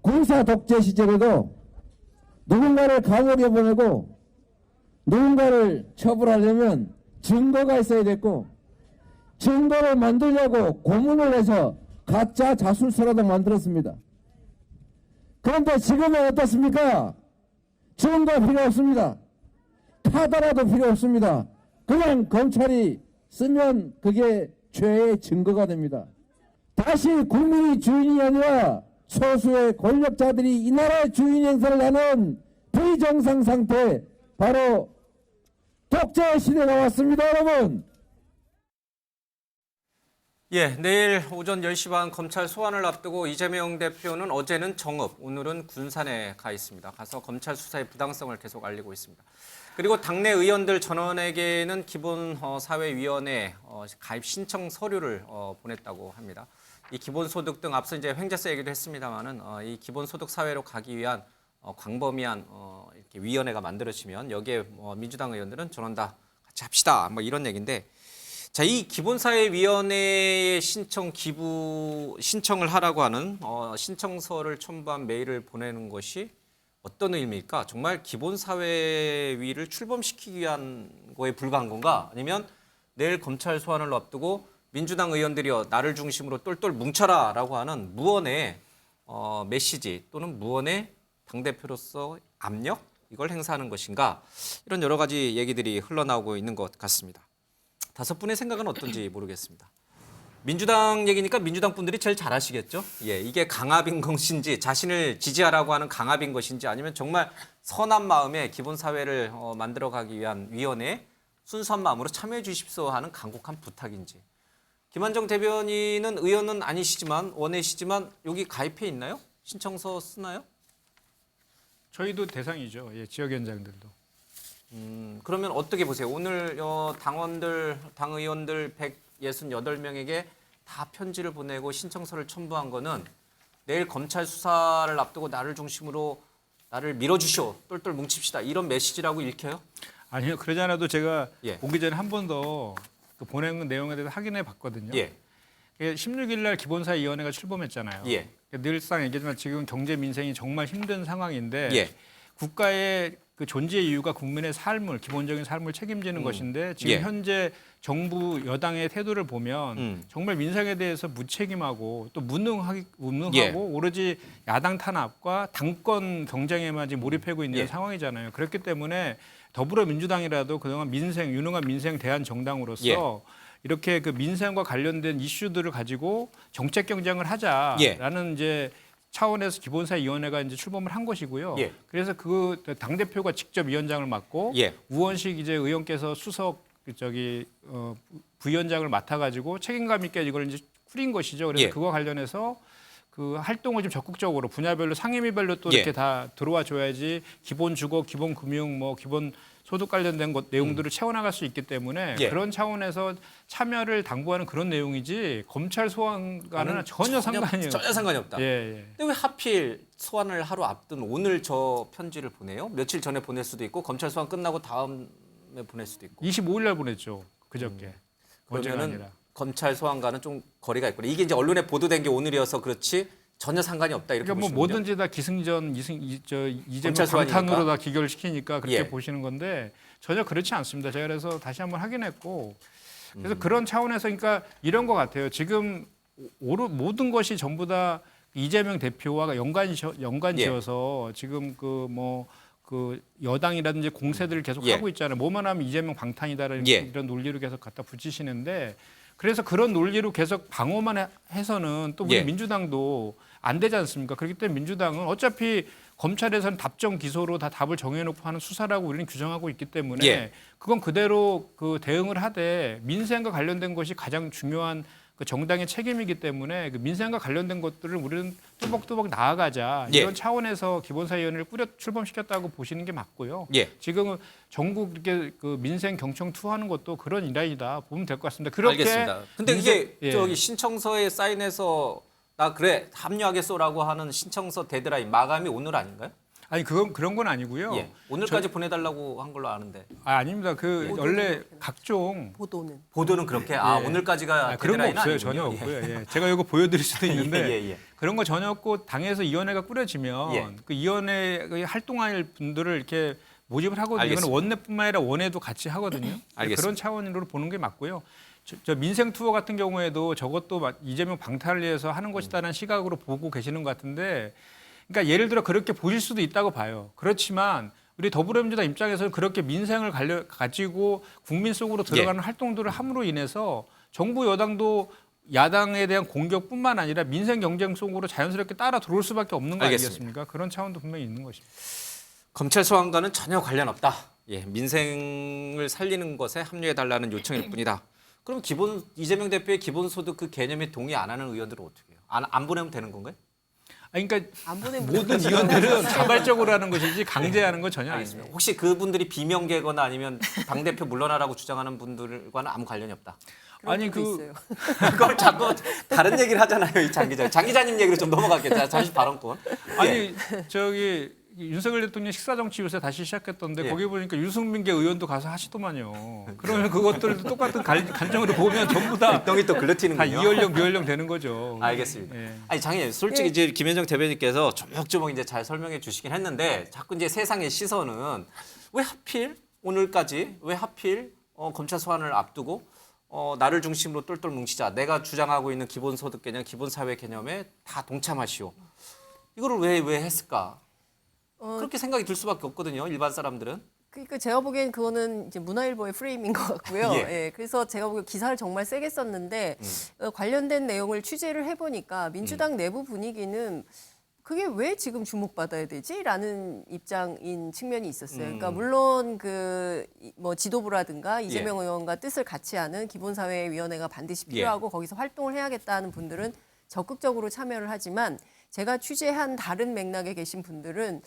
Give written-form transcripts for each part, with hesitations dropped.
군사 독재 시절에도 누군가를 감옥에 보내고 누군가를 처벌하려면 증거가 있어야 됐고, 증거를 만들려고 고문을 해서 가짜 자술서라도 만들었습니다. 그런데 지금은 어떻습니까? 증거 필요 없습니다. 타다라도 필요 없습니다. 그냥 검찰이 쓰면 그게 죄의 증거가 됩니다. 다시 국민이 주인이 아니라 소수의 권력자들이 이 나라의 주인 행사를 하는 비정상 상태, 바로 독재 시대가 왔습니다, 여러분. 예, 내일 오전 10시 반 검찰 소환을 앞두고 이재명 대표는 어제는 정읍, 오늘은 군산에 가 있습니다. 가서 검찰 수사의 부당성을 계속 알리고 있습니다. 그리고 당내 의원들 전원에게는 기본사회위원회 가입 신청 서류를 보냈다고 합니다. 이 기본소득 등 앞서 이제 횡재세 얘기도 했습니다만은 이 기본소득 사회로 가기 위한 광범위한 이렇게 위원회가 만들어지면 여기에 민주당 의원들은 전원 다 같이 합시다, 뭐 이런 얘기인데, 자, 이 기본사회위원회에 신청을 하라고 하는 신청서를 첨부한 메일을 보내는 것이 어떤 의미일까? 정말 기본사회위를 출범시키기 위한 거에 불과한 건가? 아니면 내일 검찰 소환을 앞두고 민주당 의원들이여 나를 중심으로 똘똘 뭉쳐라라고 하는 무언의 메시지 또는 무언의 당대표로서 압력? 이걸 행사하는 것인가? 이런 여러 가지 얘기들이 흘러나오고 있는 것 같습니다. 다섯 분의 생각은 어떤지 모르겠습니다. 민주당 얘기니까 민주당 분들이 제일 잘 아시겠죠? 예, 이게 강압인 것인지, 자신을 지지하라고 하는 강압인 것인지, 아니면 정말 선한 마음에 기본사회를 만들어가기 위한 위원회에 순수한 마음으로 참여해 주십시오 하는 간곡한 부탁인지. 김한정 대변인은 의원은 아니시지만, 원내시지만 여기 가입해 있나요? 신청서 쓰나요? 저희도 대상이죠. 예, 지역위원장들도. 그러면 어떻게 보세요? 오늘 당 의원들 168명에게 다 편지를 보내고 신청서를 첨부한 거는 내일 검찰 수사를 앞두고 나를 중심으로 나를 밀어주시오, 똘똘 뭉칩시다, 이런 메시지라고 읽혀요? 아니요, 그러지 않아도 제가 예. 오기 전에 한 번 더 보낸 내용에 대해서 확인해 봤거든요. 예. 16일 날 기본사위원회가 출범했잖아요. 예. 늘상 얘기하지만 지금 경제 민생이 정말 힘든 상황인데 예. 국가의 그 존재 이유가 국민의 삶을, 기본적인 삶을 책임지는 것인데, 지금 예. 현재 정부 여당의 태도를 보면 정말 민생에 대해서 무책임하고 또 무능하고 예. 오로지 야당 탄압과 당권 경쟁에만 지금 몰입하고 있는 예. 상황이잖아요. 그렇기 때문에 더불어민주당이라도 그동안 유능한 민생 대안 정당으로서 예. 이렇게 그 민생과 관련된 이슈들을 가지고 정책 경쟁을 하자라는 이제 차원에서 기본사위원회가 이제 출범을 한 것이고요. 예. 그래서 그 당 대표가 직접 위원장을 맡고 예. 우원식 이제 의원께서 수석 부위원장을 맡아가지고 책임감 있게 이걸 이제 꾸린 것이죠. 그래서 예. 그와 관련해서 그 활동을 좀 적극적으로 분야별로 상임위별로 또 예. 이렇게 다 들어와 줘야지 기본 주거, 기본 금융, 뭐 기본 소득 관련된 내용들을 채워나갈 수 있기 때문에 예. 그런 차원에서 참여를 당부하는 그런 내용이지 검찰 소환과는 전혀 상관이 전혀 상관이 없다. 예, 예. 근데 왜 하필 소환을 하루 앞둔 오늘 저 편지를 보내요? 며칠 전에 보낼 수도 있고 검찰 소환 끝나고 다음에 보낼 수도 있고. 25일 날 보냈죠. 그저께. 어제가 그러면은 아니라. 검찰 소환과는 좀 거리가 있구나. 이게 이제 언론에 보도된 게 오늘이어서 그렇지 전혀 상관이 없다, 이렇게 그러니까 뭐 보시는 거죠? 뭐든지 다 기승전 이재명 검찰 소환이니까? 방탄으로 다 기결시키니까 그렇게 예. 보시는 건데 전혀 그렇지 않습니다. 제가 그래서 다시 한번 확인했고, 그래서 그런 차원에서 그러니까 이런 것 같아요. 지금 모든 것이 전부 다 이재명 대표와 연관지어서 지금 그 여당이라든지 공세들을 계속 예. 하고 있잖아요. 뭐만 하면 이재명 방탄이다라는 예. 이런 논리로 계속 갖다 붙이시는데, 그래서 그런 논리로 계속 방어만 해서는 또 우리 예. 민주당도 안 되지 않습니까? 그렇기 때문에 민주당은 어차피 검찰에서는 답정 기소로 다 답을 정해놓고 하는 수사라고 우리는 규정하고 있기 때문에 예. 그건 그대로 그 대응을 하되, 민생과 관련된 것이 가장 중요한 그 정당의 책임이기 때문에 그 민생과 관련된 것들을 우리는 뚜벅뚜벅 나아가자, 예. 이런 차원에서 기본사위원회를 출범시켰다고 보시는 게 맞고요. 예. 지금은 전국 이렇게 그 민생 경청 투하는 것도 그런 일환이다 보면 될 것 같습니다. 그렇게 알겠습니다. 근데 이게 예. 저기 신청서에 사인해서 나 그래 합류하겠소라고 하는 신청서 데드라인 마감이 오늘 아닌가요? 아니 그런 건 아니고요. 예. 오늘까지 보내달라고 한 걸로 아는데. 아닙니다. 그 원래 각종 보도는 그렇게 오늘까지가 그런 거 데드라인은 없어요. 아니군요. 전혀 예. 없고요. 예. 제가 이거 보여드릴 수도 있는데 예. 그런 거 전혀 없고 당에서 위원회가 꾸려지면 예. 그 위원회 활동할 분들을 이렇게 모집을 하거든요. 알겠습니다. 이건 원내뿐만 아니라 원회도 같이 하거든요. 알겠습니다. 그런 차원으로 보는 게 맞고요. 저 민생 투어 같은 경우에도 저것도 이재명 방탄을 위해서 하는 것이다라는 시각으로 보고 계시는 것 같은데, 그러니까 예를 들어 그렇게 보실 수도 있다고 봐요. 그렇지만 우리 더불어민주당 입장에서는 그렇게 민생을 가지고 국민 속으로 들어가는 활동들을 함으로 인해서 정부 여당도 야당에 대한 공격뿐만 아니라 민생 경쟁 속으로 자연스럽게 따라 들어올 수밖에 없는 거 알겠습니다. 아니겠습니까? 그런 차원도 분명히 있는 것입니다. 검찰 소환과는 전혀 관련 없다. 예, 민생을 살리는 것에 합류해달라는 요청일 뿐이다. 그럼 이재명 대표의 기본소득 그 개념에 동의 안 하는 의원들은 어떻게 해요? 안 보내면 되는 건가요? 그러니까 안 보내면 모든 위원들은 자발적으로 하는 것이지 강제하는 건 전혀 아닙니다. 알겠습니다. 혹시 그분들이 비명계거나 아니면 당대표 물러나라고 주장하는 분들과는 아무 관련이 없다. 아니 있어요. 그걸 자꾸 다른 얘기를 하잖아요, 이 장 기자. 장 기자님 얘기로 좀 넘어갈게요. 잠시 발언권. 아니 저기 윤석열 대통령 식사 정치 요새 다시 시작했던데 예. 거기 보니까 유승민계 의원도 가서 하시더만요. 그러면 그것들도 똑같은 관점으로 보면 전부 다 덩이 또 글러티는군요. 이연령 비연령 되는 거죠. 알겠습니다. 예. 아니 장님, 솔직히 이제 김현정 대변인께서 조목조목 이제 잘 설명해 주시긴 했는데 자꾸 이제 세상의 시선은 왜 하필 오늘까지 왜 하필 검찰 소환을 앞두고 나를 중심으로 똘똘 뭉치자. 내가 주장하고 있는 기본소득 개념, 기본사회 개념에 다 동참하시오. 이거를 왜 했을까? 그렇게 생각이 들 수밖에 없거든요. 일반 사람들은. 그러니까 제가 보기엔 그거는 이제 문화일보의 프레임인 것 같고요. 예. 예, 그래서 제가 보기엔 기사를 정말 세게 썼는데 관련된 내용을 취재를 해보니까 민주당 내부 분위기는 그게 왜 지금 주목받아야 되지?라는 입장인 측면이 있었어요. 그러니까 물론 그 뭐 지도부라든가 이재명 의원과 뜻을 같이 하는 기본사회위원회가 반드시 필요하고 거기서 활동을 해야겠다는 분들은 적극적으로 참여를 하지만 제가 취재한 다른 맥락에 계신 분들은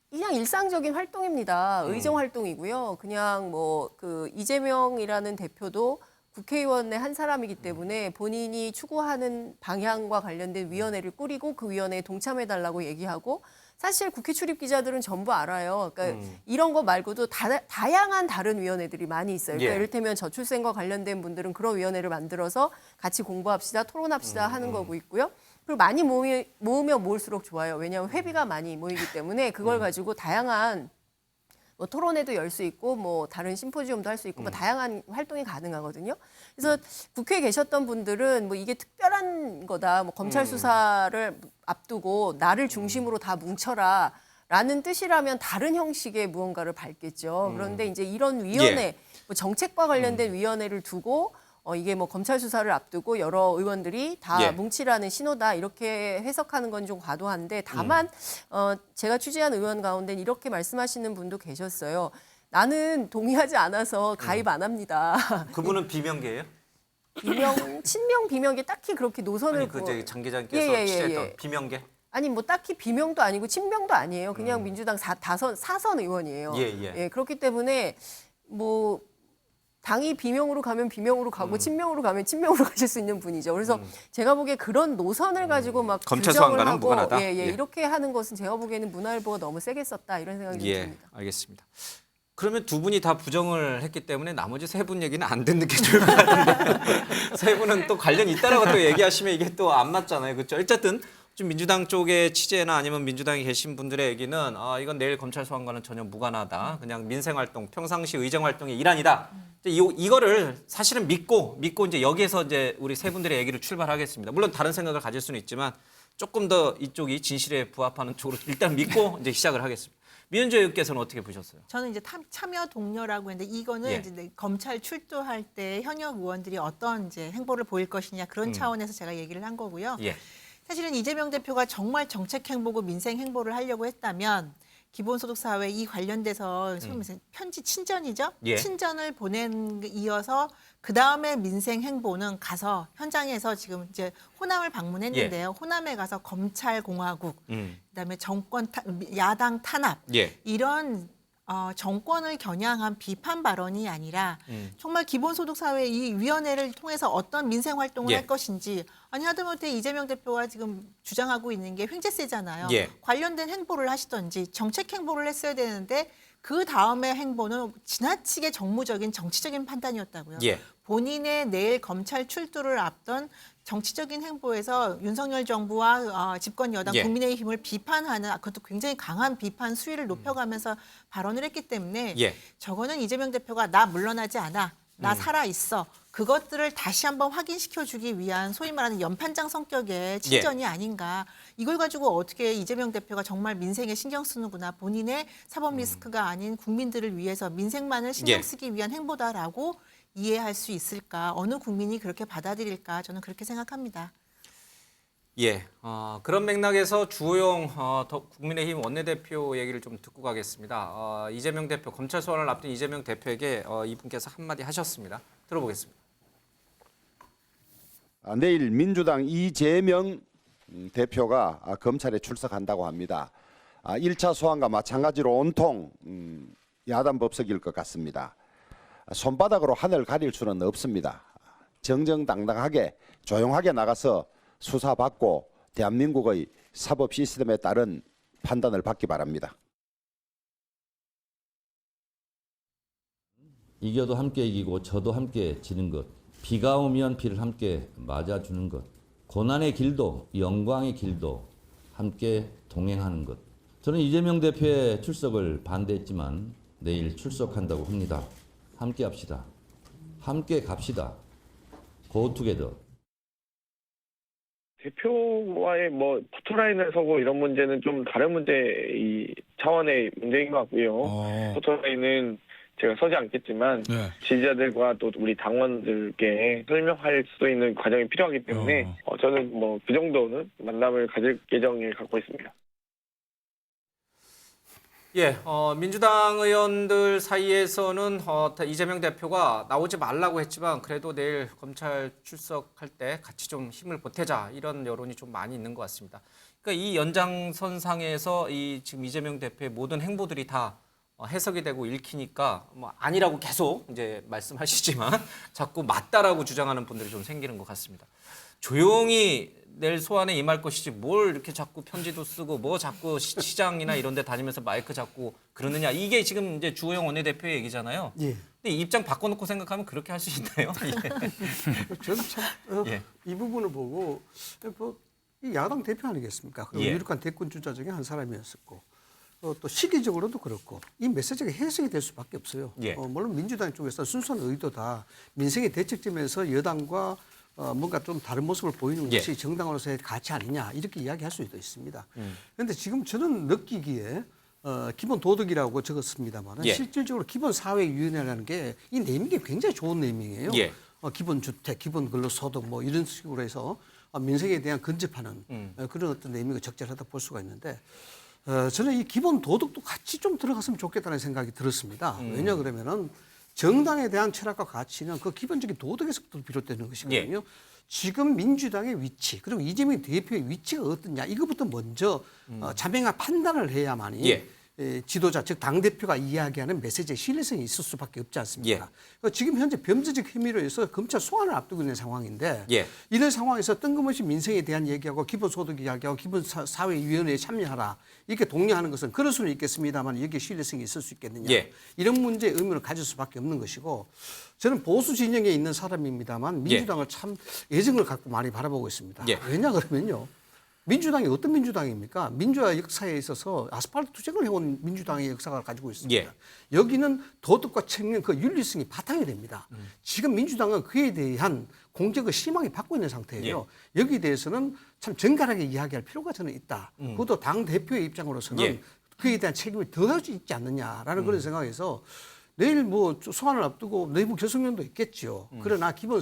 그냥 일상적인 활동입니다. 의정 활동이고요. 그냥 뭐 그 이재명이라는 대표도 국회의원의 한 사람이기 때문에 본인이 추구하는 방향과 관련된 위원회를 꾸리고 그 위원회에 동참해달라고 얘기하고 사실 국회 출입 기자들은 전부 알아요. 그러니까 이런 거 말고도 다양한 다른 위원회들이 많이 있어요. 그러니까 이를테면 저출생과 관련된 분들은 그런 위원회를 만들어서 같이 공부합시다, 토론합시다 하는 거고 있고요. 그리고 많이 모으면 모을수록 좋아요. 왜냐하면 회비가 많이 모이기 때문에 그걸 가지고 다양한 뭐 토론회도 열 수 있고 뭐 다른 심포지엄도 할 수 있고 뭐 다양한 활동이 가능하거든요. 그래서 국회에 계셨던 분들은 뭐 이게 특별한 거다. 뭐 검찰 수사를 앞두고 나를 중심으로 다 뭉쳐라. 라는 뜻이라면 다른 형식의 무언가를 밟겠죠. 그런데 이제 이런 위원회, 뭐 정책과 관련된 위원회를 두고 이게 뭐 검찰 수사를 앞두고 여러 의원들이 다 뭉치라는 신호다 이렇게 해석하는 건 좀 과도한데 다만 제가 취재한 의원 가운데 이렇게 말씀하시는 분도 계셨어요. 나는 동의하지 않아서 가입 안 합니다. 그분은 비명계예요? 친명 비명계 딱히 그렇게 노선을 아니 그 장 기자님께서 예. 취재했던 비명계? 아니 뭐 딱히 비명도 아니고 친명도 아니에요. 그냥 민주당 사선 의원이에요. 예. 그렇기 때문에 뭐 당이 비명으로 가면 비명으로 가고 친명으로 가면 친명으로 가실 수 있는 분이죠. 그래서 제가 보기에 그런 노선을 가지고 막 검찰 규정을 소환과는 하고 무관하다? 이렇게 하는 것은 제가 보기에는 문화일보가 너무 세게 썼다 이런 생각이 듭니다. 알겠습니다. 그러면 두 분이 다 부정을 했기 때문에 나머지 세 분 얘기는 안 듣는 게 좋을 것 같은데 세 분은 또 관련이 있다라고 또 얘기하시면 이게 또 안 맞잖아요. 그렇죠? 어쨌든 좀 민주당 쪽의 취재나 아니면 민주당에 계신 분들의 얘기는 이건 내일 검찰 소환과는 전혀 무관하다. 그냥 민생활동, 평상시 의정활동의 일환이다. 이거를 사실은 믿고 이제 여기에서 이제 우리 세 분들의 얘기를 출발하겠습니다. 물론 다른 생각을 가질 수는 있지만 조금 더 이쪽이 진실에 부합하는 쪽으로 일단 믿고 이제 시작을 하겠습니다. 미은주 의원께서는 어떻게 보셨어요? 저는 이제 참여 동료라고 했는데 이거는 이제 검찰 출두할 때 현역 의원들이 어떤 이제 행보를 보일 것이냐 그런 차원에서 제가 얘기를 한 거고요. 사실은 이재명 대표가 정말 정책 행보고 민생 행보를 하려고 했다면 기본소득 사회 이 관련돼서 편지 친전이죠. 친전을 보낸 이어서 그 다음에 민생 행보는 가서 현장에서 지금 이제 호남을 방문했는데요. 호남에 가서 검찰 공화국, 그다음에 정권 야당 탄압 이런 정권을 겨냥한 비판 발언이 아니라 정말 기본소득사회 이 위원회를 통해서 어떤 민생 활동을 예. 할 것인지 아니 하다못해 이재명 대표가 지금 주장하고 있는 게 횡재세잖아요. 예. 관련된 행보를 하시던지 정책 행보를 했어야 되는데 그 다음에 행보는 지나치게 정무적인 정치적인 판단이었다고요. 예. 본인의 내일 검찰 출두를 앞둔 정치적인 행보에서 윤석열 정부와 집권 여당 예. 국민의힘을 비판하는 그것도 굉장히 강한 비판 수위를 높여가면서 발언을 했기 때문에 예. 저거는 이재명 대표가 나 물러나지 않아. 나 살아 있어. 그것들을 다시 한번 확인시켜주기 위한 소위 말하는 연판장 성격의 친전이 아닌가. 이걸 가지고 어떻게 이재명 대표가 정말 민생에 신경 쓰는구나. 본인의 사법 리스크가 아닌 국민들을 위해서 민생만을 신경 예. 쓰기 위한 행보다라고 이해할 수 있을까. 어느 국민이 그렇게 받아들일까. 저는 그렇게 생각합니다. 예, 그런 맥락에서 주호영 국민의힘 원내대표 얘기를 좀 듣고 가겠습니다. 이재명 대표, 검찰 소환을 앞둔 이재명 대표에게 이분께서 한마디 하셨습니다. 들어보겠습니다. 내일 민주당 이재명 대표가 검찰에 출석한다고 합니다. 1차 소환과 마찬가지로 온통 야단 법석일 것 같습니다. 손바닥으로 하늘 가릴 수는 없습니다. 정정당당하게 조용하게 나가서 수사받고 대한민국의 사법 시스템에 따른 판단을 받기 바랍니다. 이겨도 함께 이기고 저도 함께 지는 것, 비가 오면 비를 함께 맞아주는 것, 고난의 길도 영광의 길도 함께 동행하는 것. 저는 이재명 대표의 출석을 반대했지만 내일 출석한다고 합니다. 함께 합시다. 함께 갑시다. Go together. 대표와의 뭐 포토라인을 서고 이런 문제는 좀 다른 문제 이 차원의 문제인 것 같고요. 포토라인은 제가 서지 않겠지만 지지자들과 또 우리 당원들께 설명할 수 있는 과정이 필요하기 때문에 저는 뭐 그 정도는 만남을 가질 예정을 갖고 있습니다. 예, 민주당 의원들 사이에서는 이재명 대표가 나오지 말라고 했지만 그래도 내일 검찰 출석할 때 같이 좀 힘을 보태자 이런 여론이 좀 많이 있는 것 같습니다. 그러니까 이 연장선상에서 지금 이재명 대표의 모든 행보들이 다 해석이 되고 읽히니까 뭐 아니라고 계속 이제 말씀하시지만 자꾸 맞다라고 주장하는 분들이 좀 생기는 것 같습니다. 조용히 내일 소환에 임할 것이지 뭘 이렇게 자꾸 편지도 쓰고 뭐 자꾸 시장이나 이런 데 다니면서 마이크 잡고 그러느냐. 이게 지금 이제 주호영 원내대표의 얘기잖아요. 예. 근데 입장 바꿔놓고 생각하면 그렇게 할 수 있나요? 예. 저는 참 예. 이 부분을 보고 뭐 이 야당 대표 아니겠습니까? 그리고 예. 유력한 대권 주자 중에 한 사람이었었고 또 시기적으로도 그렇고 이 메시지가 해석이 될 수밖에 없어요. 예. 물론 민주당 쪽에서 순수한 의도다. 민생의 대책점에서 여당과 뭔가 좀 다른 모습을 보이는 예. 것이 정당으로서의 가치 아니냐 이렇게 이야기할 수도 있습니다. 그런데 지금 저는 느끼기에 기본 도덕이라고 적었습니다만 예. 실질적으로 기본 사회위원회라는 게 이 네이밍이 굉장히 좋은 네이밍이에요. 예. 기본 주택, 기본 근로소득 뭐 이런 식으로 해서 민생에 대한 근접하는 그런 어떤 네이밍이 적절하다 볼 수가 있는데 저는 이 기본 도덕도 같이 좀 들어갔으면 좋겠다는 생각이 들었습니다. 왜냐 그러면은 정당에 대한 철학과 가치는 그 기본적인 도덕에서부터 비롯되는 것이거든요. 예. 지금 민주당의 위치 그리고 이재명 대표의 위치가 어떠냐 이것부터 먼저 자명한 판단을 해야만이 예. 지도자 즉 당대표가 이야기하는 메시지의 신뢰성이 있을 수밖에 없지 않습니까? 예. 지금 현재 범죄적 혐의로 해서 검찰 소환을 앞두고 있는 상황인데 예. 이런 상황에서 뜬금없이 민생에 대한 얘기하고 기본소득 이야기하고 기본사회위원회에 참여하라 이렇게 독려하는 것은 그럴 수는 있겠습니다만 여기에 신뢰성이 있을 수 있겠느냐 예. 이런 문제의 의미를 가질 수밖에 없는 것이고 저는 보수 진영에 있는 사람입니다만 민주당을 참 애정을 갖고 많이 바라보고 있습니다. 예. 왜냐 그러면요. 민주당이 어떤 민주당입니까? 민주화 역사에 있어서 아스팔트 투쟁을 해온 민주당의 역사가 가지고 있습니다. 예. 여기는 도덕과 책임, 그 윤리성이 바탕이 됩니다. 지금 민주당은 그에 대한 공격을 심하게 받고 있는 상태예요. 여기에 대해서는 참 정갈하게 이야기할 필요가 저는 있다. 그것도 당 대표의 입장으로서는 예. 그에 대한 책임을 더할 수 있지 않느냐라는 그런 생각에서 내일 뭐 소환을 앞두고 내부 결속면도 있겠죠. 그러나 기본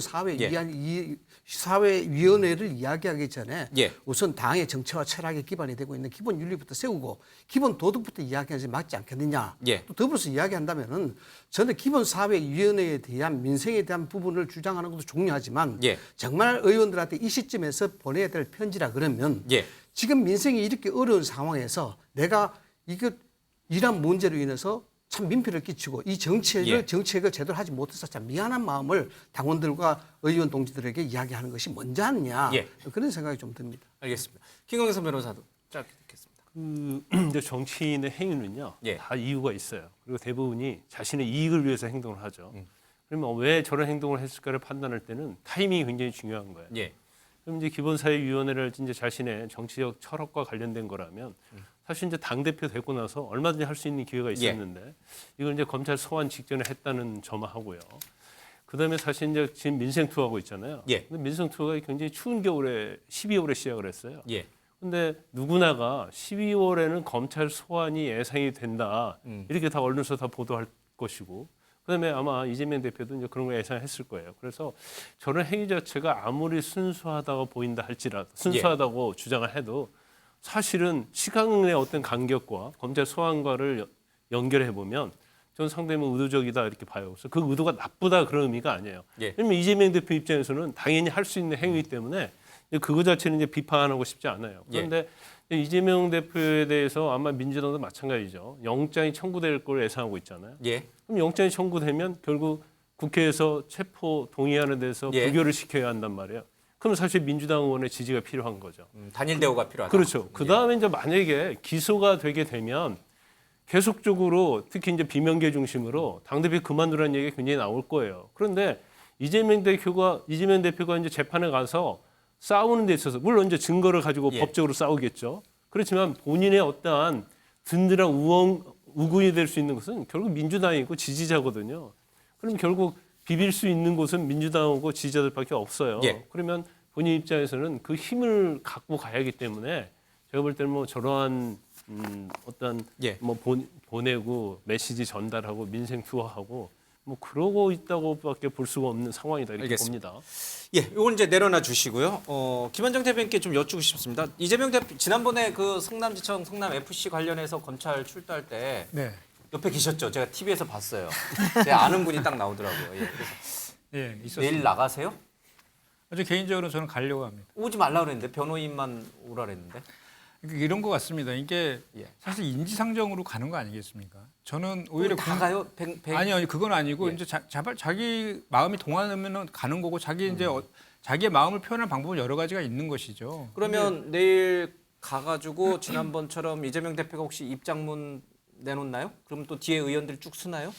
사회위원회를 이야기하기 전에 예. 우선 당의 정체와 철학에 기반이 되고 있는 기본 윤리부터 세우고 기본 도덕부터 이야기하는 게 맞지 않겠느냐. 예. 또 더불어서 이야기한다면은 저는 기본 사회위원회에 대한 민생에 대한 부분을 주장하는 것도 중요하지만 예. 정말 의원들한테 이 시점에서 보내야 될 편지라 그러면 예. 지금 민생이 이렇게 어려운 상황에서 내가 이런 문제로 인해서 참 민폐를 끼치고 이 예. 정책을 제대로 하지 못해서 참 미안한 마음을 당원들과 의원 동지들에게 이야기하는 것이 먼저 아니냐 예. 그런 생각이 좀 듭니다. 알겠습니다. 김광선 변호사도 짧게 듣겠습니다. 이제 정치인의 행위는요 예. 다 이유가 있어요. 그리고 대부분이 자신의 이익을 위해서 행동을 하죠. 그러면 왜 저런 행동을 했을까를 판단할 때는 타이밍이 굉장히 중요한 거예요. 예. 그럼 이제 기본사회위원회랄지 이제 자신의 정치적 철학과 관련된 거라면 사실 이제 당 대표 되고 나서 얼마든지 할 수 있는 기회가 있었는데 이걸 이제 검찰 소환 직전에 했다는 점하고요. 그다음에 사실 이제 지금 민생 투어하고 있잖아요. 예. 근데 민생 투어가 굉장히 추운 겨울에 12월에 시작을 했어요. 예. 근데 누구나가 12월에는 검찰 소환이 예상이 된다. 이렇게 다 언론에서 다 보도할 것이고 그다음에 아마 이재명 대표도 이제 그런 걸 예상했을 거예요. 그래서 저런 행위 자체가 아무리 순수하다고 보인다 할지라도 순수하다고 주장을 해도 사실은 시간의 어떤 간격과 검찰 소환과를 연결해 보면 저는 상당히 의도적이다 이렇게 봐요. 그래서 그 의도가 나쁘다 그런 의미가 아니에요. 예. 왜냐면 이재명 대표 입장에서는 당연히 할 수 있는 행위이기 때문에 그거 자체는 이제 비판하고 싶지 않아요. 그런데 이재명 대표에 대해서 아마 민주당도 마찬가지죠. 영장이 청구될 걸 예상하고 있잖아요. 예. 그럼 영장이 청구되면 결국 국회에서 체포 동의안에 대해서 예. 부결을 시켜야 한단 말이에요. 그럼 사실 민주당 의원의 지지가 필요한 거죠. 단일 대우가 필요하다. 그렇죠. 그 다음에 이제 만약에 기소가 되게 되면 계속적으로 특히 이제 비명계 중심으로 당대표 그만두라는 얘기가 굉장히 나올 거예요. 그런데 이재명 대표가 이제 재판에 가서 싸우는 데 있어서 물론 이제 증거를 가지고 예. 법적으로 싸우겠죠. 그렇지만 본인의 어떠한 든든한 우군이 될 수 있는 것은 결국 민주당이고 지지자거든요. 그럼 결국 비빌 수 있는 곳은 민주당하고 지지자들밖에 없어요. 예. 그러면 본인 입장에서는 그 힘을 갖고 가야 하기 때문에 제가 볼 때는 뭐 저러한 어떤 예. 뭐 보내고 메시지 전달하고 민생 투어하고 뭐 그러고 있다고밖에 볼 수가 없는 상황이다 이렇게 알겠습니다. 봅니다. 예, 이건 이제 내려놔 주시고요. 김한정 대표님께 좀 여쭙고 싶습니다. 이재명 대표 지난번에 그 성남지청 성남 FC 관련해서 검찰 출두할 때 네. 옆에 계셨죠? 제가 TV에서 봤어요. 제가 아는 분이 딱 나오더라고요. 예, 그래서 예, 있었습니다. 내일 나가세요? 아주 개인적으로 저는 가려고 합니다. 오지 말라 그랬는데 변호인만 오라 그랬는데. 그러니까 이런 것 같습니다. 이게 예. 사실 인지상정으로 가는 거 아니겠습니까? 저는 오히려 다 가요? 아니 그건 아니고 예. 이제 자기 마음이 동하면은 가는 거고 자기 이제 자기의 마음을 표현할 방법은 여러 가지가 있는 것이죠. 그러면 내일 가가지고 지난번처럼 이재명 대표가 혹시 입장문 내놓나요? 그럼 또 뒤에 의원들 쭉 쓰나요?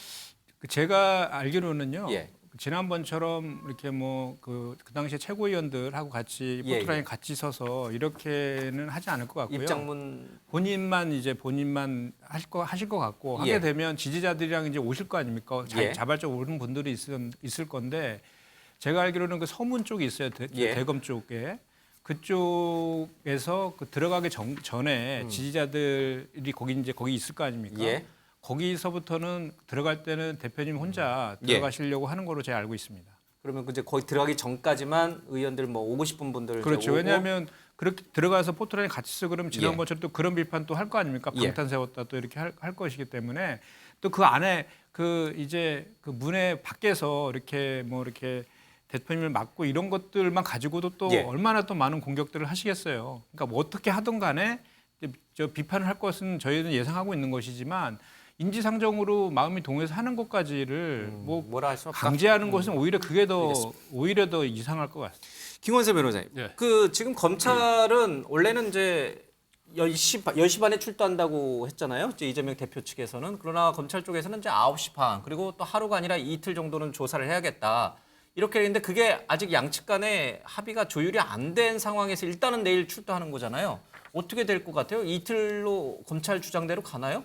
제가 알기로는요. 예. 지난번처럼 이렇게 뭐 그 당시에 최고위원들하고 같이 예, 포토라인 예. 같이 서서 이렇게는 하지 않을 것 같고요. 입장문 본인만 하실 것 같고 예. 하게 되면 지지자들이랑 이제 오실 거 아닙니까? 예. 자발적으로 오는 분들이 있을 건데 제가 알기로는 그 서문 쪽이 있어요. 예. 대검 쪽에 그쪽에서 그 들어가기 전에 지지자들이 거기 있을 거 아닙니까? 예. 거기서부터는 들어갈 때는 대표님 혼자 예. 들어가시려고 하는 거로 제가 알고 있습니다. 그러면 이제 거기 들어가기 전까지만 의원들 뭐 오고 싶은 분들 그렇죠. 오고. 왜냐하면 그렇게 들어가서 포토라인 같이 쓰고 그러면 지난번처럼 또 그런 비판 또 할 거 아닙니까? 예. 방탄 세웠다 또 이렇게 할 것이기 때문에 또 그 안에 그 이제 그 문에 밖에서 이렇게 뭐 이렇게 대표님을 막고 이런 것들만 가지고도 또 예. 얼마나 또 많은 공격들을 하시겠어요. 그러니까 뭐 어떻게 하든 간에 저 비판을 할 것은 저희는 예상하고 있는 것이지만 인지상정으로 마음이 동해서 하는 것까지를 뭐 뭐라 할 수 없다. 강제하는 것은 오히려 그게 더 알겠습니다. 오히려 더 이상할 것 같습니다. 김원세 변호사님. 예. 그 지금 검찰은 원래는 이제 10시 반에 출두한다고 했잖아요. 이제 이재명 대표 측에서는. 그러나 검찰 쪽에서는 이제 9시 반 그리고 또 하루가 아니라 이틀 정도는 조사를 해야겠다. 이렇게 했는데 그게 아직 양측 간에 합의가 조율이 안 된 상황에서 일단은 내일 출두하는 거잖아요. 어떻게 될 것 같아요? 이틀로 검찰 주장대로 가나요?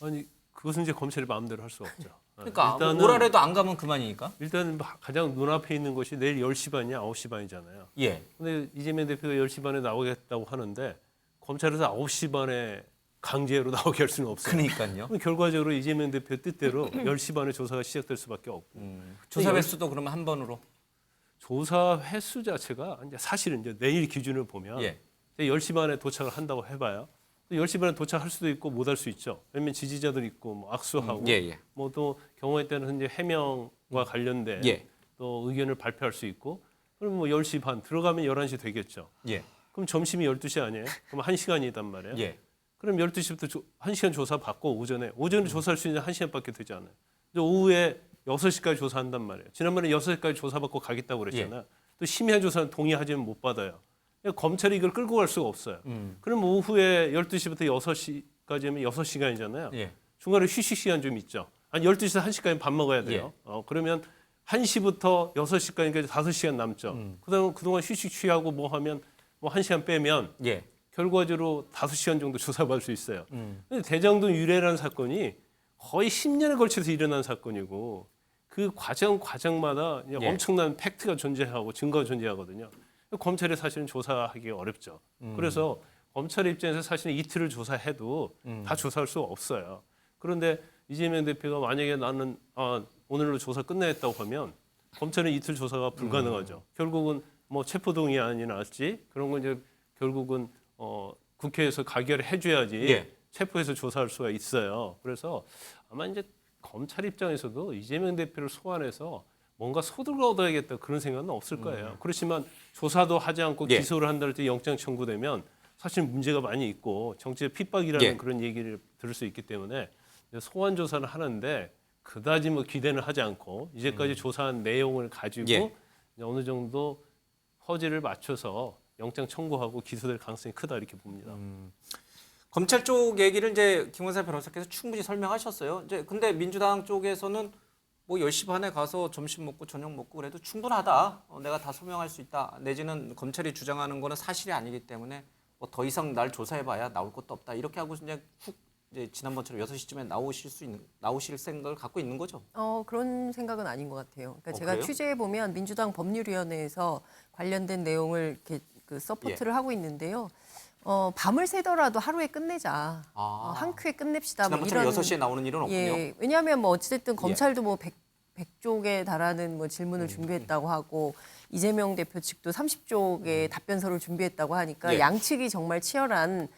아니 그것은 이제 검찰이 마음대로 할 수 없죠. 그러니까 일단은 오라래도 안 가면 그만이니까. 일단은 가장 눈앞에 있는 것이 내일 10시 반이야 9시 반이잖아요. 예. 근데 이재명 대표가 10시 반에 나오겠다고 하는데 검찰에서 9시 반에 강제로 나오게 할 수는 없어요. 그러니까요. 그럼 결과적으로 이재명 대표 뜻대로 10시 반에 조사가 시작될 수밖에 없고 조사 횟수도 그러면 한 번으로. 조사 횟수 자체가 이제 사실은 이제 내일 기준을 보면 예. 10시 반에 도착을 한다고 해봐요. 10시 반에 도착할 수도 있고 못 할 수 있죠. 왜냐면 지지자들 있고 뭐 악수하고 예, 예. 뭐 또 경우에 따라서 이제 해명과 관련된 예. 또 의견을 발표할 수 있고 그럼 뭐 10시 반 들어가면 11시 되겠죠. 예. 그럼 점심이 12시 아니에요? 그럼 1시간이단 말이에요. 예. 그럼 12시부터 1시간 조사 받고 오전에 조사할 수 있는 1시간밖에 되지 않아요. 이제 오후에 6시까지 조사한단 말이에요. 지난번에 6시까지 조사받고 가겠다고 그랬잖아요. 또 심야 조사는 동의하지면 못 받아요. 그러니까 검찰이 이걸 끌고 갈 수가 없어요. 그럼 오후에 12시부터 6시까지면 6시간이잖아요. 예. 중간에 휴식 시간 좀 있죠. 한 12시에서 1시까지 밥 먹어야 돼요. 그러면 1시부터 6시까지까지 5시간 남죠. 그동안 휴식 취하고 뭐 하면 뭐 1시간 빼면 예. 결과적으로 5시간 정도 조사받을 수 있어요. 근데 대장동 유례라는 사건이 거의 10년에 걸쳐서 일어난 사건이고 그 과정마다 예. 엄청난 팩트가 존재하고 증거가 존재하거든요. 검찰이 사실은 조사하기가 어렵죠. 그래서 검찰 입장에서 사실은 이틀을 조사해도 다 조사할 수 없어요. 그런데 이재명 대표가 만약에 나는 오늘로 조사 끝내겠다고 하면 검찰은 이틀 조사가 불가능하죠. 결국은 뭐 체포동의안이 나왔지 그런 건 이제 결국은 국회에서 가결을 해줘야지 예. 체포해서 조사할 수가 있어요. 그래서 아마 이제 검찰 입장에서도 이재명 대표를 소환해서 뭔가 소득을 얻어야겠다 그런 생각은 없을 거예요. 그렇지만 조사도 하지 않고 예. 기소를 한다 할 때 영장 청구되면 사실 문제가 많이 있고 정치의 핍박이라는 예. 그런 얘기를 들을 수 있기 때문에 소환 조사를 하는데 그다지 뭐 기대는 하지 않고 이제까지 조사한 내용을 가지고 예. 이제 어느 정도 허지를 맞춰서 영장 청구하고 기소될 가능성이 크다 이렇게 봅니다. 검찰 쪽 얘기를 이제 김원사 변호사께서 충분히 설명하셨어요. 이제 근데 민주당 쪽에서는 뭐 10시 반에 가서 점심 먹고 저녁 먹고 그래도 충분하다. 내가 다 소명할 수 있다. 내지는 검찰이 주장하는 거는 사실이 아니기 때문에 뭐 더 이상 날 조사해봐야 나올 것도 없다. 이렇게 하고 이제 이제 지난번처럼 6시쯤에 나오실 생각을 갖고 있는 거죠. 그런 생각은 아닌 것 같아요. 그러니까 제가 그래요? 취재해 보면 민주당 법률위원회에서 관련된 내용을 이렇게 그 서포트를 하고 있는데요. 밤을 새더라도 하루에 끝내자. 한 큐에 끝냅시다. 뭐 지난번처럼 이런 6시에 나오는 일은 없군요. 예, 왜냐하면 뭐 어찌됐든 검찰도 뭐 100쪽에 달하는 뭐 질문을 준비했다고 하고 이재명 대표 측도 30쪽의 답변서를 준비했다고 하니까 예. 양측이 정말 치열한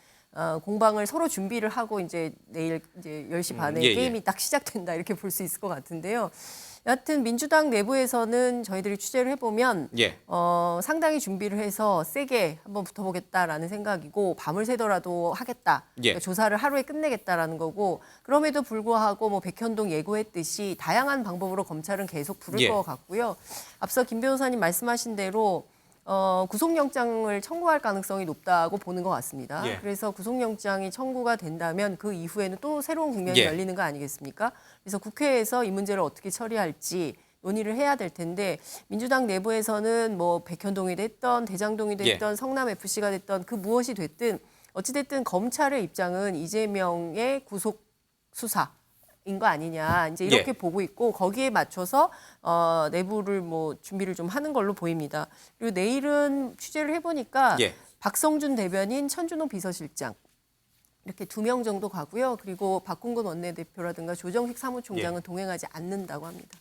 공방을 서로 준비를 하고 이제 내일 이제 10시 반에 예, 게임이 딱 시작된다 이렇게 볼 수 있을 것 같은데요. 여하튼 민주당 내부에서는 저희들이 취재를 해보면 예. 상당히 준비를 해서 세게 한번 붙어보겠다라는 생각이고 밤을 새더라도 하겠다. 예. 그러니까 조사를 하루에 끝내겠다라는 거고 그럼에도 불구하고 뭐 백현동 예고했듯이 다양한 방법으로 검찰은 계속 부를 예. 것 같고요. 앞서 김 변호사님 말씀하신 대로 구속영장을 청구할 가능성이 높다고 보는 것 같습니다. 예. 그래서 구속영장이 청구가 된다면 그 이후에는 또 새로운 국면이 예. 열리는 거 아니겠습니까? 그래서 국회에서 이 문제를 어떻게 처리할지 논의를 해야 될 텐데 민주당 내부에서는 뭐 백현동이 됐던 대장동이 됐던 성남FC가 됐던 그 무엇이 됐든 어찌됐든 검찰의 입장은 이재명의 구속 수사인 거 아니냐 이제 이렇게 예. 보고 있고 거기에 맞춰서 내부를 뭐 준비를 좀 하는 걸로 보입니다. 그리고 내일은 취재를 해보니까 예. 박성준 대변인, 천준호 비서실장 이렇게 2명 정도 가고요. 그리고 박홍근 원내대표라든가 조정식 사무총장은 동행하지 않는다고 합니다.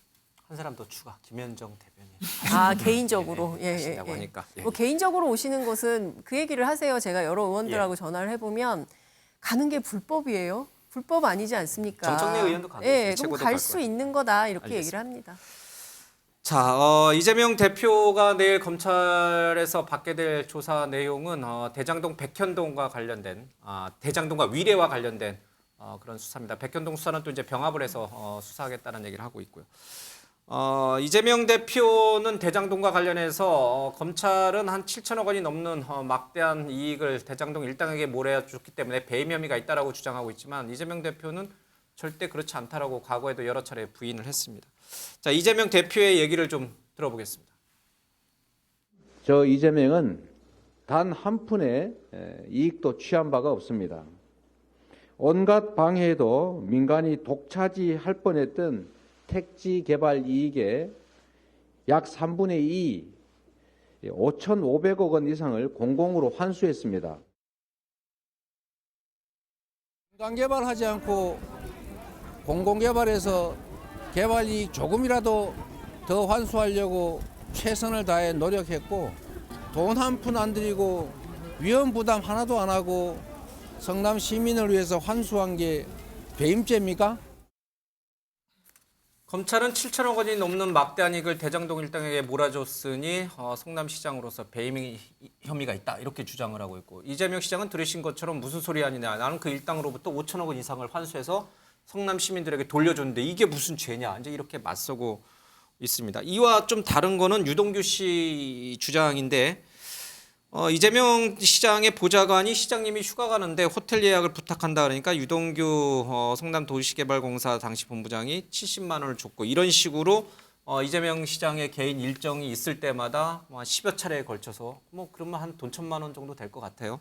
한 사람 더 추가. 김현정 대변인. 개인적으로 하신다고 하니까. 예. 뭐 개인적으로 오시는 것은 그 얘기를 하세요. 제가 여러 의원들하고 전화를 해보면 가는 게 불법이에요. 불법 아니지 않습니까? 정청래 의원도 가고 그럼 최고도 갈 갈 수 거예요. 있는 거다 이렇게 알겠습니다. 얘기를 합니다. 자, 이재명 대표가 내일 검찰에서 받게 될 조사 내용은 대장동 백현동과 관련된 대장동과 위례와 관련된 그런 수사입니다. 백현동 수사는 또 이제 병합을 해서 수사하겠다는 얘기를 하고 있고요. 이재명 대표는 대장동과 관련해서 검찰은 한 7천억 원이 넘는 막대한 이익을 대장동 일당에게 몰아줬기 때문에 배임 혐의가 있다라고 주장하고 있지만 이재명 대표는 절대 그렇지 않다라고 과거에도 여러 차례 부인을 했습니다. 자, 이재명 대표의 얘기를 좀 들어보겠습니다. 저 이재명은 단 한 푼의 이익도 취한 바가 없습니다. 온갖 방해에도 민간이 독차지할 뻔했던 택지 개발 이익의 약 3분의 2, 5,500억 원 이상을 공공으로 환수했습니다. 민간 개발하지 않고 공공 개발해서 개발 이익 조금이라도 더 환수하려고 최선을 다해 노력했고 돈 한 푼 안 들이고 위험 부담 하나도 안 하고 성남 시민을 위해서 환수한 게 배임죄입니까? 검찰은 7천억 원이 넘는 막대한 이익을 대장동 일당에게 몰아줬으니 성남시장으로서 배임 혐의가 있다 이렇게 주장을 하고 있고 이재명 시장은 들으신 것처럼 무슨 소리 아니냐. 나는 그 일당으로부터 5천억 원 이상을 환수해서 성남 시민들에게 돌려줬는데 이게 무슨 죄냐. 이제 이렇게 맞서고 있습니다. 이와 좀 다른 거는 유동규 씨 주장인데 이재명 시장의 보좌관이 시장님이 휴가 가는데 호텔 예약을 부탁한다 그러니까 유동규 성남도시개발공사 당시 본부장이 70만 원을 줬고 이런 식으로 이재명 시장의 개인 일정이 있을 때마다 10여 차례에 걸쳐서 그러면 한 돈 1,000만 원 정도 될 것 같아요.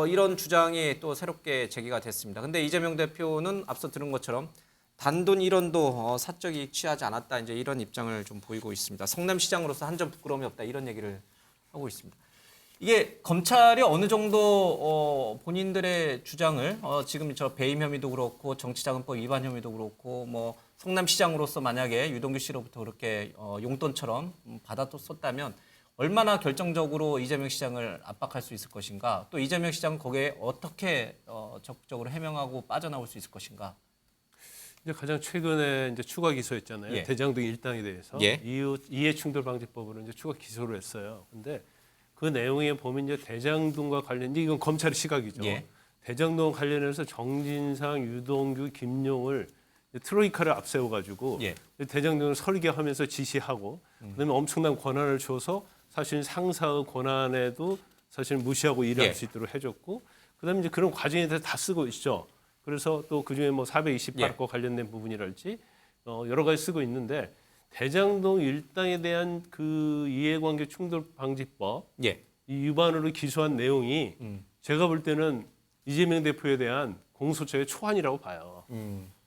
이런 주장이 또 새롭게 제기가 됐습니다. 근데 이재명 대표는 앞서 들은 것처럼 단돈 1원도 사적 이익 취하지 않았다 이제 이런 입장을 좀 보이고 있습니다. 성남시장으로서 한 점 부끄러움이 없다 이런 얘기를 하고 있습니다. 이게 검찰이 어느 정도 본인들의 주장을 지금 저 배임 혐의도 그렇고 정치자금법 위반 혐의도 그렇고 뭐 성남시장으로서 만약에 유동규 씨로부터 그렇게 용돈처럼 받아뒀었다면 얼마나 결정적으로 이재명 시장을 압박할 수 있을 것인가 또 이재명 시장은 거기에 어떻게 적극적으로 해명하고 빠져나올 수 있을 것인가. 이제 가장 최근에 이제 추가 기소했잖아요. 예. 대장동 일당에 대해서 예. 이해충돌방지법으로 이제 추가 기소를 했어요. 근데 그 내용에 보면 이제 대장동과 관련 이건 검찰의 시각이죠. 예. 대장동 관련해서 정진상, 유동규, 김용을 트로이카를 앞세워가지고 예. 대장동을 설계하면서 지시하고 그다음에 엄청난 권한을 줘서 사실 상사의 권한에도 사실 무시하고 일을 예. 할 수 있도록 해줬고 그다음에 이제 그런 과정에 대해서 다 쓰고 있죠. 그래서 또 그중에 뭐 428과 관련된 부분이랄지 여러 가지 쓰고 있는데 대장동 일당에 대한 그 이해관계 충돌 방지법 예. 이 위반으로 기소한 내용이 제가 볼 때는 이재명 대표에 대한 공소처의 초안이라고 봐요.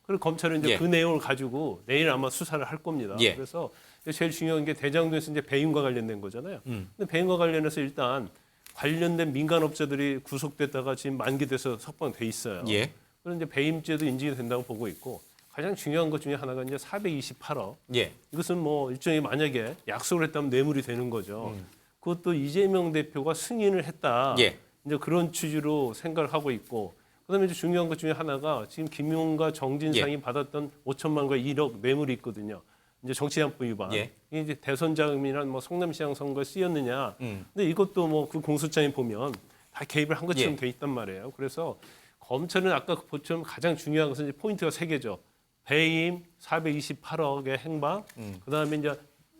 그리고 검찰은 이제 예. 그 내용을 가지고 내일 아마 수사를 할 겁니다. 예. 그래서 제일 중요한 게 대장동에서 이제 배임과 관련된 거잖아요. 근데 배임과 관련해서 일단 관련된 민간업자들이 구속됐다가 지금 만기돼서 석방돼 있어요. 예. 그런 이제 배임죄도 인정이 된다고 보고 있고 가장 중요한 것 중에 하나가 이제 428억. 예. 이것은 뭐 일종의 만약에 약속을 했다면 뇌물이 되는 거죠. 그것도 이재명 대표가 승인을 했다. 예. 이제 그런 취지로 생각을 하고 있고 그다음에 이제 중요한 것 중에 하나가 지금 김용과 정진상이 받았던 5천만과 1억 뇌물이 있거든요. 이제 정치자금법 위반. 예. 이게 이제 대선 자금이란 뭐 성남시장 선거에 쓰였느냐. 근데 이것도 뭐 그 공소장에 보면 다 개입을 한 것처럼 예. 돼 있단 말이에요. 그래서 검찰은 아까 보처럼 가장 중요한 것은 이제 포인트가 3개죠. 배임 428억의 행방, 그다음에 이제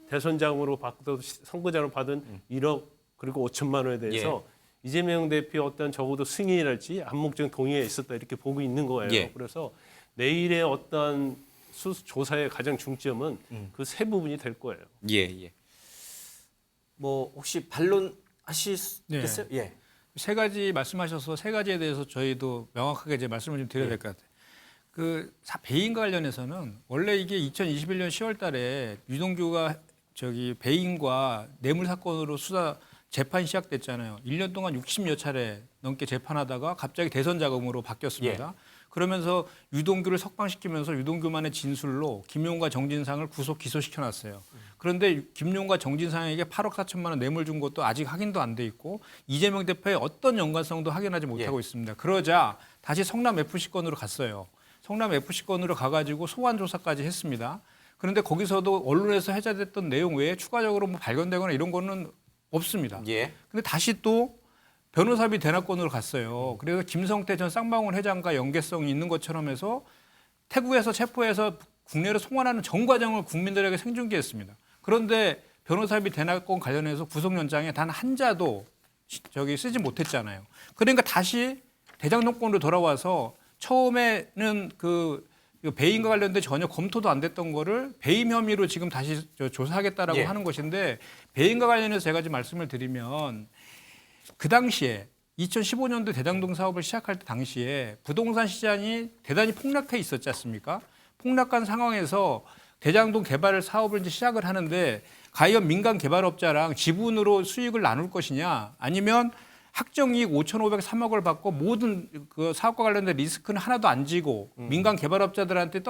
대선 자금으로 받고 선거자금으로 받은 1억 그리고 5천만 원에 대해서 이재명 대표 어떤 적어도 승인이랄지 암묵적 동의가 있었다 이렇게 보고 있는 거예요. 예. 그래서 내일의 어떤 조사의 가장 중점은 그 세 부분이 될 거예요. 예. 예. 뭐 혹시 반론하시겠어요? 예. 세 가지 말씀하셔서 세 가지에 대해서 저희도 명확하게 이제 말씀을 좀 드려야 될 것 같아요. 그 배임과 관련해서는 원래 이게 2021년 10월 달에 유동규가 배임과 뇌물 사건으로 재판이 시작됐잖아요. 1년 동안 60여 차례 넘게 재판하다가 갑자기 대선 자금으로 바뀌었습니다. 그러면서 유동규를 석방시키면서 유동규만의 진술로 김용과 정진상을 구속 기소시켜놨어요. 그런데 김용과 정진상에게 8억 4천만 원 뇌물 준 것도 아직 확인도 안 돼 있고 이재명 대표의 어떤 연관성도 확인하지 못하고 있습니다. 그러자 다시 성남FC 건으로 갔어요. 성남FC 건으로 가가지고 소환 조사까지 했습니다. 그런데 거기서도 언론에서 해자됐던 내용 외에 추가적으로 뭐 발견되거나 이런 거는 없습니다. 예. 근데 다시 또 변호사비 대납건으로 갔어요. 그래서 김성태 전 쌍방울 회장과 연계성이 있는 것처럼 해서 태국에서 체포해서 국내로 송환하는 전 과정을 국민들에게 생중계했습니다. 그런데 변호사비 대납건 관련해서 구속영장에 단 한 자도 쓰지 못했잖아요. 그러니까 다시 대장동권으로 돌아와서 처음에는 그 배임과 관련된 전혀 검토도 안 됐던 거를 배임 혐의로 지금 다시 조사하겠다라고 하는 것인데 배임과 관련해서 제가 좀 말씀을 드리면 그 당시에 2015년도 대장동 사업을 시작할 때 당시에 부동산 시장이 대단히 폭락해 있었지 않습니까? 폭락한 상황에서 대장동 개발 사업을 이제 시작을 하는데 과연 민간 개발업자랑 지분으로 수익을 나눌 것이냐 아니면 확정이익 5,503억을 받고 모든 그 사업과 관련된 리스크는 하나도 안 지고 민간 개발업자들한테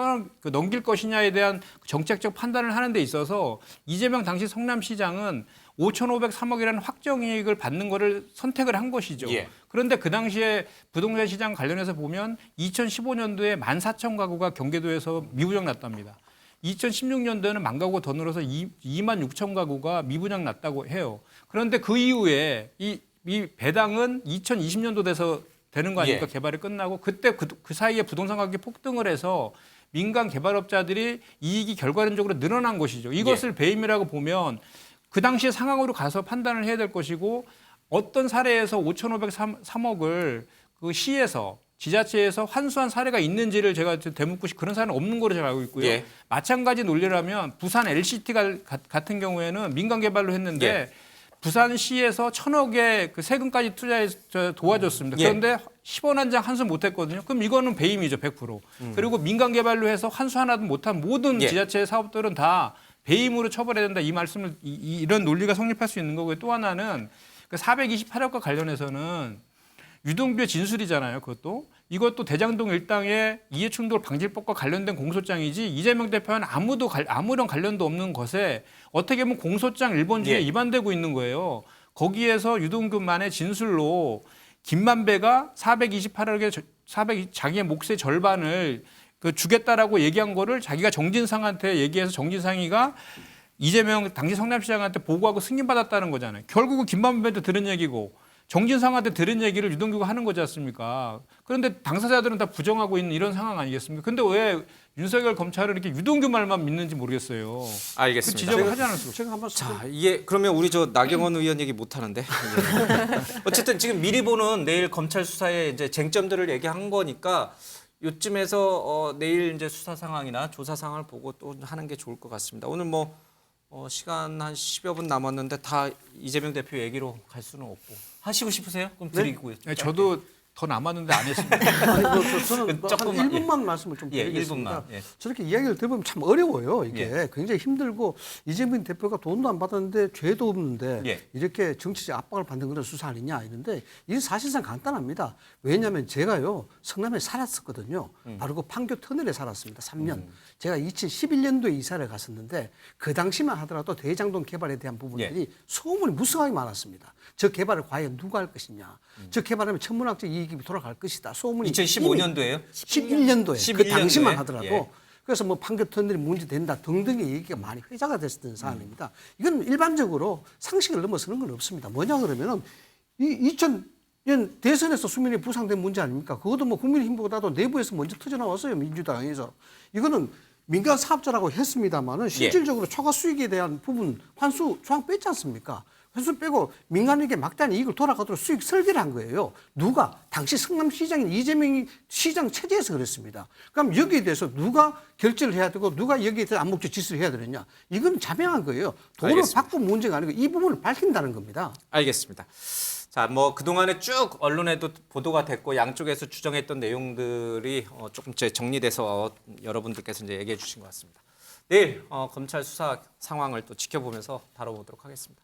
넘길 것이냐에 대한 정책적 판단을 하는 데 있어서 이재명 당시 성남시장은 5,503억이라는 확정이익을 받는 거를 선택을 한 것이죠. 예. 그런데 그 당시에 부동산 시장 관련해서 보면 2015년도에 14,000가구가 경기도에서 미부정 났답니다. 2016년도에는 10,000가구가 더 늘어서 26,000가구가 미분양 났다고 해요. 그런데 그 이후에 이 배당은 2020년도 돼서 되는 거 아닙니까? 예. 개발이 끝나고 그때 그 사이에 부동산 가격이 폭등을 해서 민간 개발업자들이 이익이 결과론적으로 늘어난 것이죠. 이것을 배임이라고 보면 그 당시의 상황으로 가서 판단을 해야 될 것이고 어떤 사례에서 5,503억을 그 시에서 지자체에서 환수한 사례가 있는지를 제가 되묻고 싶고 그런 사례는 없는 걸로 제가 알고 있고요. 예. 마찬가지 논리라면 부산 LCT 같은 경우에는 민간 개발로 했는데 예. 부산시에서 1,000억의 그 세금까지 투자해서 도와줬습니다. 예. 그런데 10원 한 장 환수 못했거든요. 그럼 이거는 배임이죠, 100%. 그리고 민간 개발로 해서 환수 하나도 못한 모든 예. 지자체 사업들은 다 배임으로 처벌해야 된다. 이 말씀을 이런 논리가 성립할 수 있는 거고요. 또 하나는 그 428억과 관련해서는 유동규의 진술이잖아요. 이것도 대장동 일당의 이해충돌 방지법과 관련된 공소장이지 이재명 대표는 아무런 관련도 없는 것에 어떻게 보면 공소장 일본주의에 예. 위반되고 있는 거예요. 거기에서 유동규만의 진술로 김만배가 428억의 자기의 몫의 절반을 주겠다라고 얘기한 거를 자기가 정진상한테 얘기해서 정진상이가 이재명 당시 성남시장한테 보고하고 승인받았다는 거잖아요. 결국은 김만배한테 들은 얘기고 정진상한테 들은 얘기를 유동규가 하는 거지 않습니까? 그런데 당사자들은 다 부정하고 있는 이런 상황 아니겠습니까? 근데 왜 윤석열 검찰은 이렇게 유동규 말만 믿는지 모르겠어요. 알겠습니다. 그 지적을 하지 않을 수 없어요. 제가 한번 자, 이게 그러면 우리 저 나경원 의원 얘기 못 하는데. 어쨌든 지금 미리 보는 내일 검찰 수사의 이제 쟁점들을 얘기한 거니까 요쯤에서 내일 이제 수사 상황이나 조사 상황을 보고 또 하는 게 좋을 것 같습니다. 오늘 뭐 시간 한 10여 분 남았는데 다 이재명 대표 얘기로 갈 수는 없고 하시고 싶으세요? 그럼 드리고요. 네, 저도 더 남았는데 안 했습니다. 저는 한 조금만, 1분만 말씀을 좀 예, 드리겠습니다. 1분만. 예. 저렇게 이야기를 들으면 참 어려워요. 이게 예. 굉장히 힘들고 이재명 대표가 돈도 안 받았는데 죄도 없는데 예. 이렇게 정치적 압박을 받는 그런 수사 아니냐 이런데 이게 사실상 간단합니다. 왜냐하면 제가요 성남에 살았었거든요. 바로 그 판교 터널에 살았습니다. 3년. 제가 2011년도에 이사를 갔었는데 그 당시만 하더라도 대장동 개발에 대한 부분들이 소문이 무성하게 많았습니다. 저 개발을 과연 누가 할 것이냐. 저 개발하면 천문학적 이익이 돌아갈 것이다. 소문이 2015년도에요? 11년도에 그 11년도에? 당시만 하더라도 예. 그래서 뭐 판교 터널이 문제된다 등등의 얘기가 많이 회자가 됐었던 사안입니다. 이건 일반적으로 상식을 넘어서는 건 없습니다. 뭐냐 그러면은 이 2000년 대선에서 수민이 부상된 문제 아닙니까? 그것도 뭐 국민의힘보다도 내부에서 먼저 터져나왔어요. 민주당에서. 이거는 민간 사업자라고 했습니다마는 실질적으로 초과 수익에 대한 부분 환수 조항 뺐지 않습니까? 환수 빼고 민간에게 막대한 이익을 돌아가도록 수익 설계를 한 거예요. 누가? 당시 성남시장인 이재명이 시장 체제에서 그랬습니다. 그럼 여기에 대해서 누가 결제를 해야 되고 누가 여기에 대해서 암묵적 지시를 해야 되느냐. 이건 자명한 거예요. 돈을 알겠습니다. 받고 문제가 아니고 이 부분을 밝힌다는 겁니다. 알겠습니다. 자, 뭐 그동안에 쭉 언론에도 보도가 됐고 양쪽에서 주장했던 내용들이 조금 정리돼서 여러분들께서 이제 얘기해 주신 것 같습니다. 내일 검찰 수사 상황을 또 지켜보면서 다뤄보도록 하겠습니다.